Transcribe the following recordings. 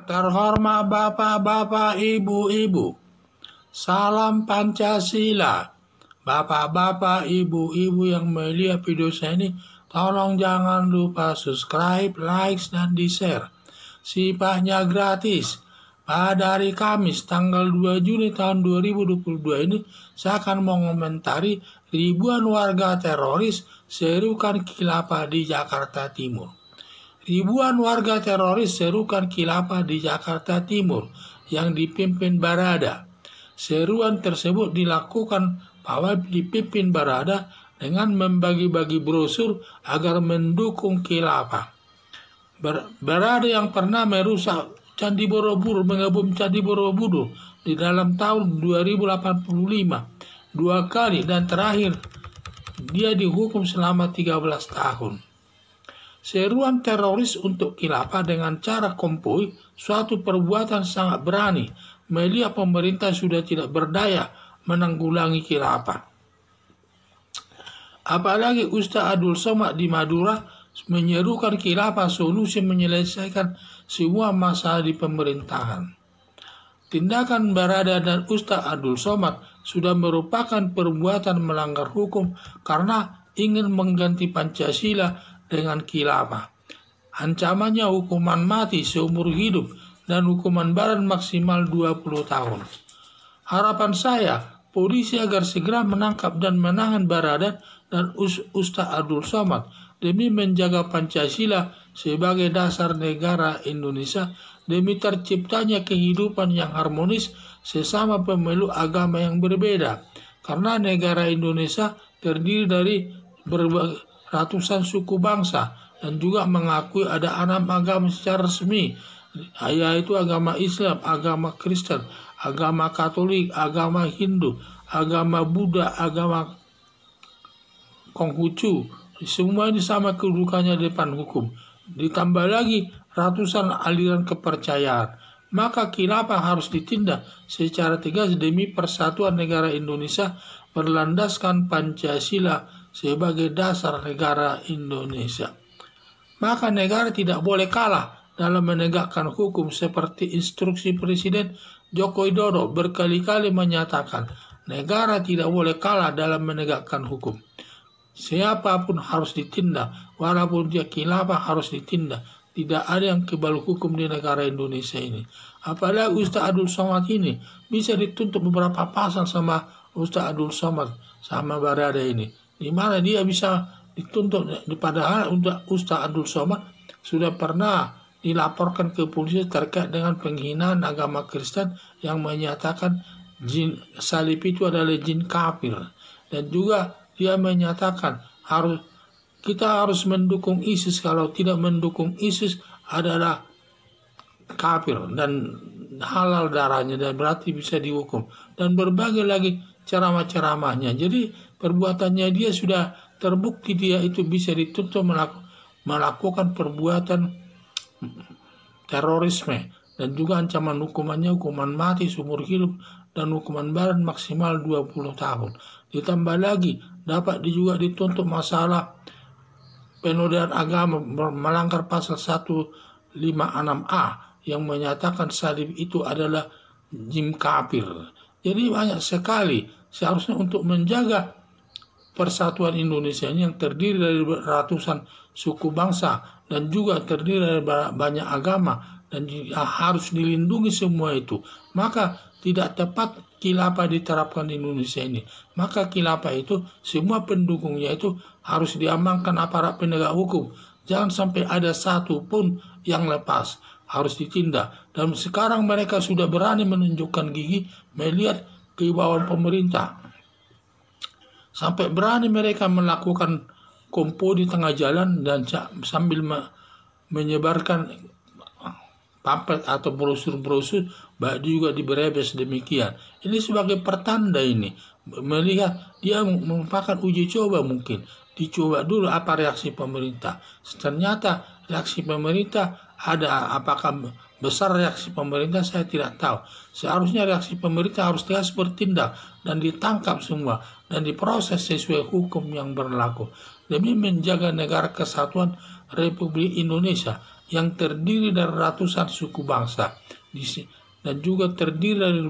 Terhormat Bapak-Bapak, Ibu-Ibu, salam Pancasila. Bapak-bapak, Ibu-Ibu yang melihat video saya ini, tolong jangan lupa subscribe, like, dan di-share. Sifatnya gratis. Pada hari Kamis tanggal 2 Juni tahun 2022 ini, saya akan mengomentari ribuan warga teroris serukan khilafah di Jakarta Timur. Ribuan warga teroris serukan khilafah di Jakarta Timur yang dipimpin Barada. Seruan tersebut dilakukan dipimpin Barada dengan membagi-bagi brosur agar mendukung khilafah. Barada yang pernah merusak Candi Borobudur, mengebom Candi Borobudur di dalam tahun 2085 2 kali, dan terakhir dia dihukum selama 13 tahun. Seruan teroris untuk khilafah dengan cara konvoi suatu perbuatan sangat berani melihat pemerintah sudah tidak berdaya menanggulangi khilafah. Apalagi Ustaz Abdul Somad di Madura menyerukan khilafah solusi menyelesaikan semua masalah di pemerintahan. Tindakan Barada dan Ustaz Abdul Somad sudah merupakan perbuatan melanggar hukum karena ingin mengganti Pancasila dengan khilafah. Ancamannya hukuman mati seumur hidup dan hukuman barat maksimal 20 tahun. Harapan saya, polisi agar segera menangkap dan menahan Barada dan Ustaz Abdul Somad demi menjaga Pancasila sebagai dasar negara Indonesia, demi terciptanya kehidupan yang harmonis sesama pemeluk agama yang berbeda. Karena negara Indonesia terdiri dari ratusan suku bangsa dan juga mengakui ada 6 agama secara resmi, yaitu agama Islam, agama Kristen, agama Katolik, agama Hindu, agama Buddha, agama Konghucu. Semua ini sama kedudukannya di depan hukum. Ditambah lagi ratusan aliran kepercayaan. Maka khilafah harus ditindak secara tegas demi persatuan negara Indonesia berlandaskan Pancasila sebagai dasar negara Indonesia. Maka negara tidak boleh kalah dalam menegakkan hukum seperti instruksi Presiden Joko Widodo berkali-kali menyatakan negara tidak boleh kalah dalam menegakkan hukum. Siapapun harus ditindak, walaupun dia khilafah harus ditindak. Tidak ada yang kebal hukum di negara Indonesia ini. Apalagi Ustaz Abdul Somad ini bisa dituntut beberapa pasal sama Ustaz Abdul Somad sama Barada ini, di mana dia bisa dituntut. Padahal Ustaz Abdul Somad sudah pernah dilaporkan ke polisi terkait dengan penghinaan agama Kristen yang menyatakan jin salib itu adalah jin kafir, dan juga dia menyatakan kita harus mendukung ISIS, kalau tidak mendukung ISIS adalah kafir dan halal darahnya dan berarti bisa dihukum, dan berbagai lagi ceramah-ceramahnya. Jadi perbuatannya dia sudah terbukti, dia itu bisa dituntut melakukan perbuatan terorisme, dan juga ancaman hukumannya hukuman mati seumur hidup dan hukuman barat maksimal 20 tahun. Ditambah lagi dapat juga dituntut masalah penodaan agama melanggar pasal 156A yang menyatakan salib itu adalah jin kafir. Jadi banyak sekali seharusnya untuk menjaga persatuan Indonesia ini yang terdiri dari ratusan suku bangsa dan juga terdiri dari banyak agama, dan harus dilindungi semua itu. Maka tidak tepat khilafah diterapkan di Indonesia ini. Maka khilafah itu semua pendukungnya itu harus diamankan aparat penegak hukum. Jangan sampai ada satu pun yang lepas, harus ditindak. Dan sekarang mereka sudah berani menunjukkan gigi melihat kewibawaan pemerintah. Sampai berani mereka melakukan kompo di tengah jalan dan sambil menyebarkan pamflet atau brosur-brosur, baik juga di Brebes demikian. Ini sebagai pertanda ini, melihat dia merupakan uji coba mungkin. Dicoba dulu apa reaksi pemerintah. Ternyata reaksi pemerintah ada, apakah besar reaksi pemerintah saya tidak tahu. Seharusnya reaksi pemerintah harus tegas bertindak dan ditangkap semua dan diproses sesuai hukum yang berlaku demi menjaga negara kesatuan Republik Indonesia yang terdiri dari ratusan suku bangsa dan juga terdiri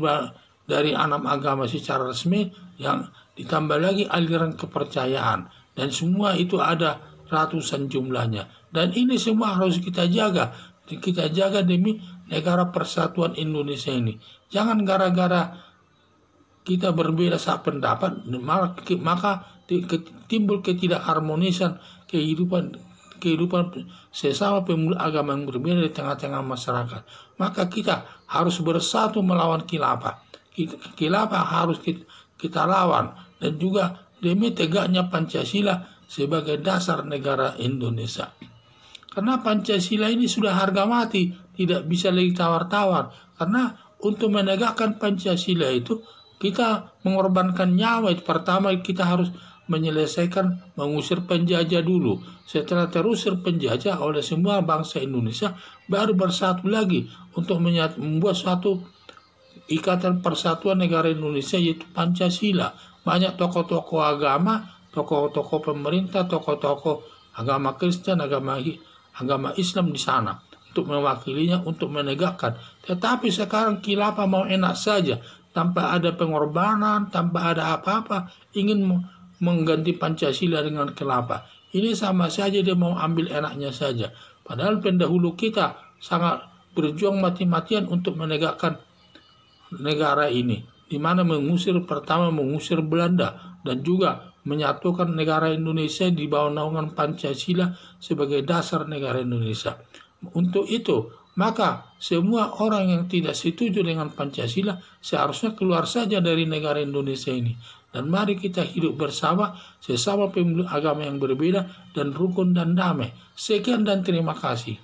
dari 6 agama secara resmi yang ditambah lagi aliran kepercayaan, dan semua itu ada ratusan jumlahnya. Dan ini semua harus kita jaga demi negara persatuan Indonesia ini. Jangan gara-gara kita berbeda saat pendapat maka timbul ketidakharmonisan kehidupan sesama pemeluk agama yang berbeda di tengah-tengah masyarakat. Maka kita harus bersatu melawan khilafah. Khilafah harus kita lawan, dan juga demi tegaknya Pancasila sebagai dasar negara Indonesia. Karena Pancasila ini sudah harga mati, tidak bisa lagi tawar-tawar. Karena untuk menegakkan Pancasila itu kita mengorbankan nyawa. Pertama kita harus mengusir penjajah dulu. Setelah terusir penjajah oleh semua bangsa Indonesia, baru bersatu lagi untuk membuat suatu Ikatan Persatuan Negara Indonesia, yaitu Pancasila. Banyak tokoh-tokoh agama, tokoh-tokoh pemerintah, tokoh-tokoh agama Kristen, agama Islam di sana untuk mewakilinya, untuk menegakkan. Tetapi sekarang khilafah mau enak saja, tanpa ada pengorbanan, tanpa ada apa-apa, ingin mengganti Pancasila dengan khilafah. Ini sama saja dia mau ambil enaknya saja. Padahal pendahulu kita sangat berjuang mati-matian untuk menegakkan negara ini, di mana pertama mengusir Belanda dan juga menyatukan negara Indonesia di bawah naungan Pancasila sebagai dasar negara Indonesia. Untuk itu, maka semua orang yang tidak setuju dengan Pancasila seharusnya keluar saja dari negara Indonesia ini. Dan mari kita hidup bersama, sesama pemeluk agama yang berbeda dan rukun dan damai. Sekian dan terima kasih.